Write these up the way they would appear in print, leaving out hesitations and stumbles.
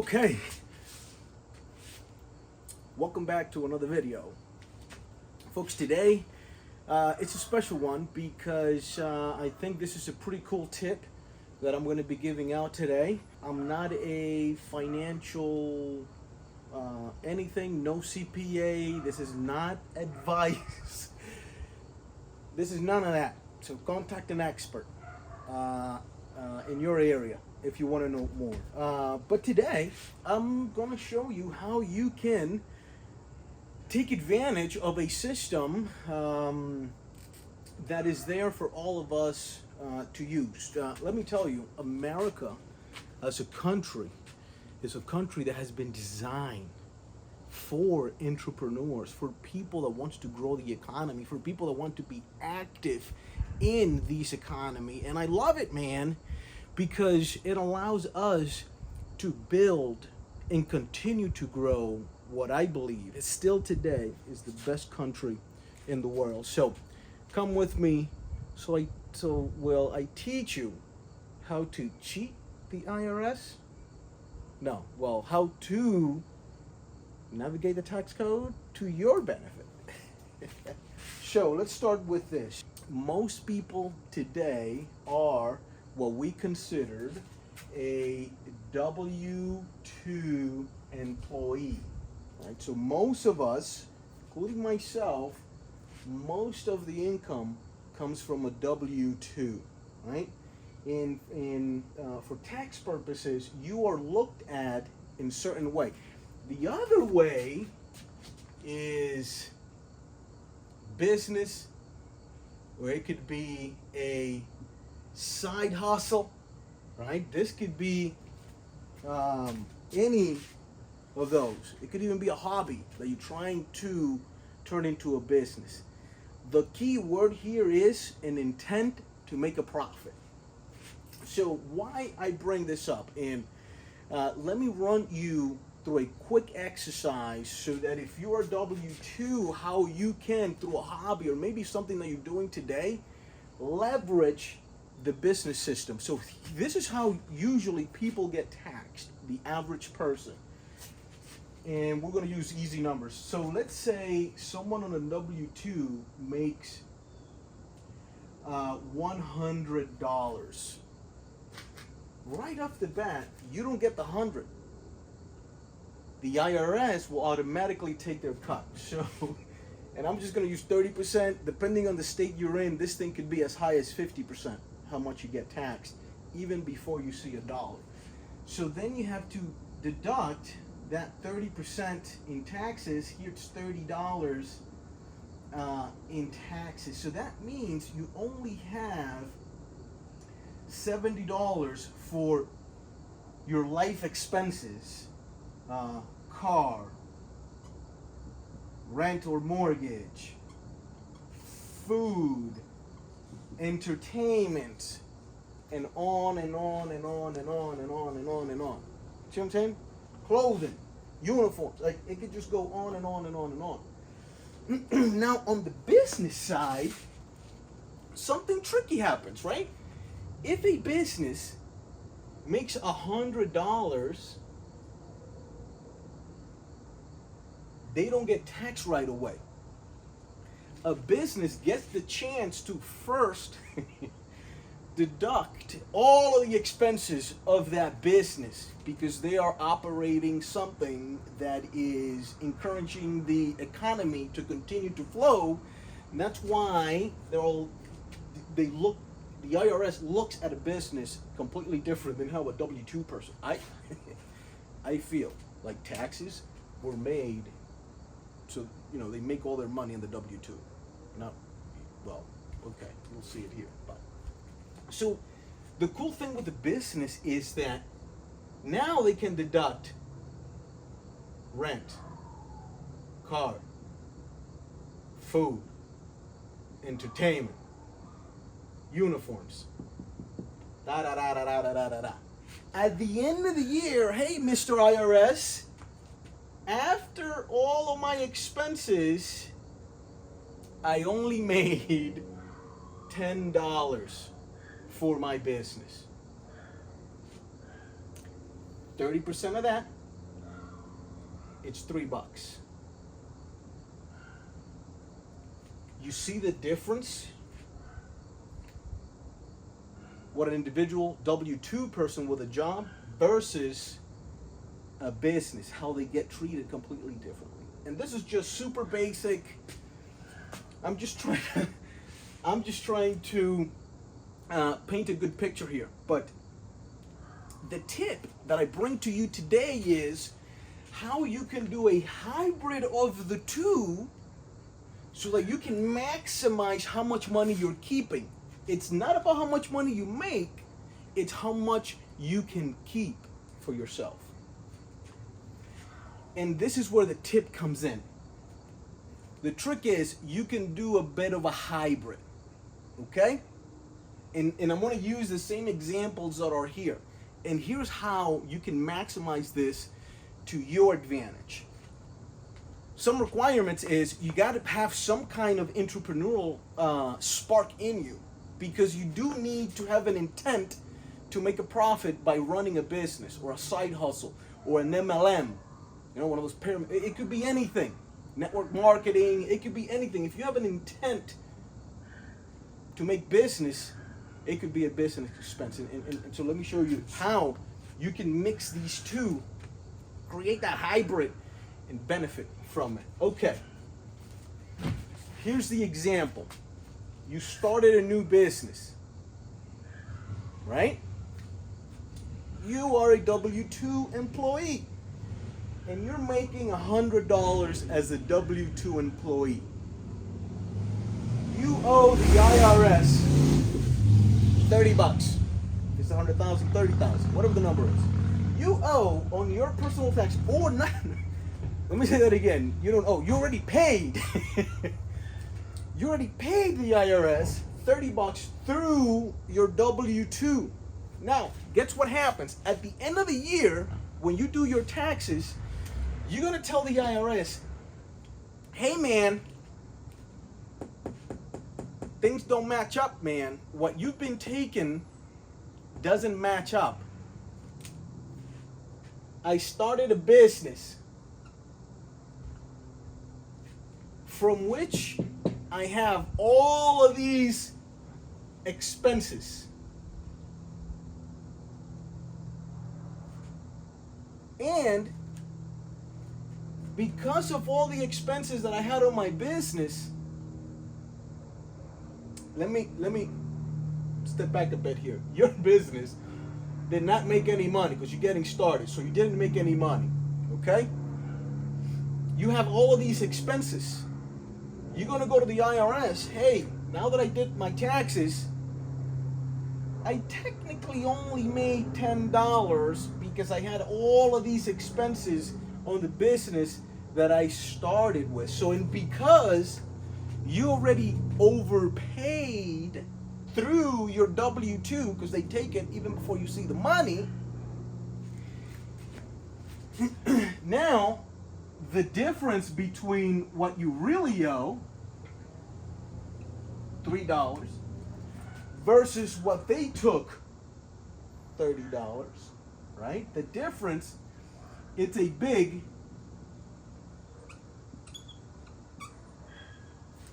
Okay, welcome back to another video. Folks, today it's a special one because I think this is a pretty cool tip that I'm going to be giving out today. I'm not a financial anything, no CPA. This is not advice. This is none of that. So contact an expert in your area if you want to know more. But today, I'm going to show you how you can take advantage of a system that is there for all of us to use. Let me tell you, America as a country is a country that has been designed for entrepreneurs, for people that wants to grow the economy, for people that want to be active in this economy. And I love it, man, because it allows us to build and continue to grow what I believe is still today is the best country in the world. So come with me so I teach you how to cheat the IRS? No, well, how to navigate the tax code to your benefit. So let's start with this. Most people today are what we considered a W-2 employee. Right? So most of us, including myself, most of the income comes from a W-2, right? For tax purposes, you are looked at in a certain way. The other way is business, or it could be a side hustle, right? This could be any of those. It could even be a hobby that you're trying to turn into a business. The key word here is an intent to make a profit. So why I bring this up, and let me run you through a quick exercise so that if you are W-2, how you can, through a hobby or maybe something that you're doing today, leverage the business system. So this is how usually people get taxed, the average person. And we're going to use easy numbers. So let's say someone on a W-2 makes $100. Right off the bat, you don't get the 100. The IRS will automatically take their cut. So, and I'm just going to use 30%. Depending on the state you're in, this thing could be as high as 50%, how much you get taxed, even before you see a dollar. So then you have to deduct that 30% in taxes. Here it's $30 in taxes. So that means you only have $70 for your life expenses, car, rent or mortgage, food, entertainment, and on and on and on and on and on and on and on. See what I'm saying? Clothing, uniforms, like it could just go on and on and on and on. Now on the business side, something tricky happens, right? If a business makes $100, they don't get taxed right away. A business gets the chance to first deduct all of the expenses of that business because they are operating something that is encouraging the economy to continue to flow. And that's why the IRS looks at a business completely different than how a W-2 person. I feel like taxes were made so, they make all their money in the W-2. Not, well, okay, we'll see it here. But so the cool thing with the business is that now they can deduct rent, car, food, entertainment, uniforms, da da da da da da da da. At the end of the year, hey, Mr. IRS, after all of my expenses, I only made $10 for my business. 30% of that, it's $3. You see the difference? What an individual W-2 person with a job versus a business, how they get treated completely differently. And this is just super basic. I'm just trying to paint a good picture here. But the tip that I bring to you today is how you can do a hybrid of the two so that you can maximize how much money you're keeping. It's not about how much money you make, it's how much you can keep for yourself. And this is where the tip comes in. The trick is you can do a bit of a hybrid, okay? And I'm going to use the same examples that are here. And here's how you can maximize this to your advantage. Some requirements is you got to have some kind of entrepreneurial spark in you, because you do need to have an intent to make a profit by running a business or a side hustle or an MLM. You know, one of those pyramid. It could be anything. Network marketing. It could be anything. If you have an intent to make business, it could be a business expense. And so let me show you how you can mix these two, create that hybrid, and benefit from it. Okay. Here's the example. You started a new business, right? You are a W-2 employee, and you're making $100 as a W-2 employee. You owe the IRS $30. It's 100,000, 30,000, whatever the number is. You owe on your personal tax, or not. Let me say that again. You don't owe. You already paid. You already paid the IRS $30 through your W-2. Now, guess what happens? At the end of the year, when you do your taxes, you're going to tell the IRS, hey man, things don't match up, man. What you've been taking doesn't match up. I started a business from which I have all of these expenses. And because of all the expenses that I had on my business, let me step back a bit here. Your business did not make any money because you're getting started, so you didn't make any money, okay? You have all of these expenses. You're going to go to the IRS, hey, now that I did my taxes, I technically only made $10 because I had all of these expenses on the business that I started with. So, and because you already overpaid through your W-2, because they take it even before you see the money, now the difference between what you really owe, $3, versus what they took, $30, right? The difference, it's a big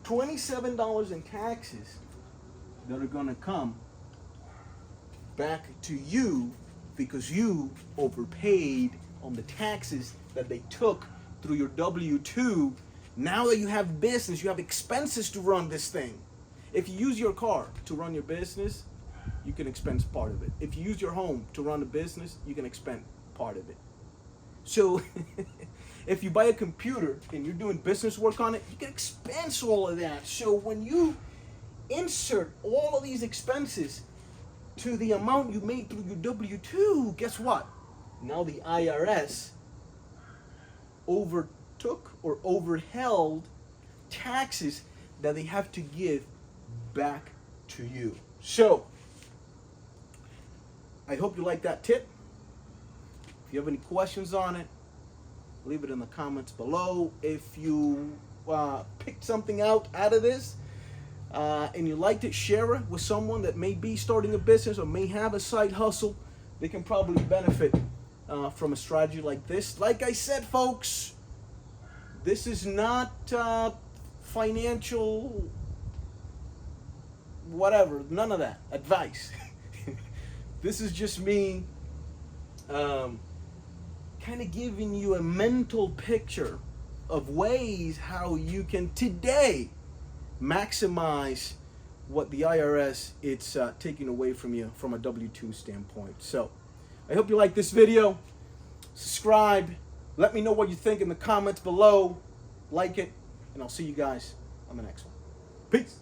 $27 in taxes that are going to come back to you because you overpaid on the taxes that they took through your W-2. Now that you have business, you have expenses to run this thing. If you use your car to run your business, you can expense part of it. If you use your home to run a business, you can expense part of it. So if you buy a computer and you're doing business work on it, you can expense all of that. So when you insert all of these expenses to the amount you made through your W-2, guess what? Now the IRS overtook or overheld taxes that they have to give back to you. So I hope you like that tip. If you have any questions on it, leave it in the comments below. If you picked something out of this and you liked it, share it with someone that may be starting a business or may have a side hustle. They can probably benefit from a strategy like this. Like I said, folks, this is not financial whatever, none of that advice. This is just me kind of giving you a mental picture of ways how you can today maximize what the IRS it's taking away from you from a W-2 standpoint. So I hope you like this video. Subscribe. Let me know what you think in the comments below. Like it, and I'll see you guys on the next one. Peace.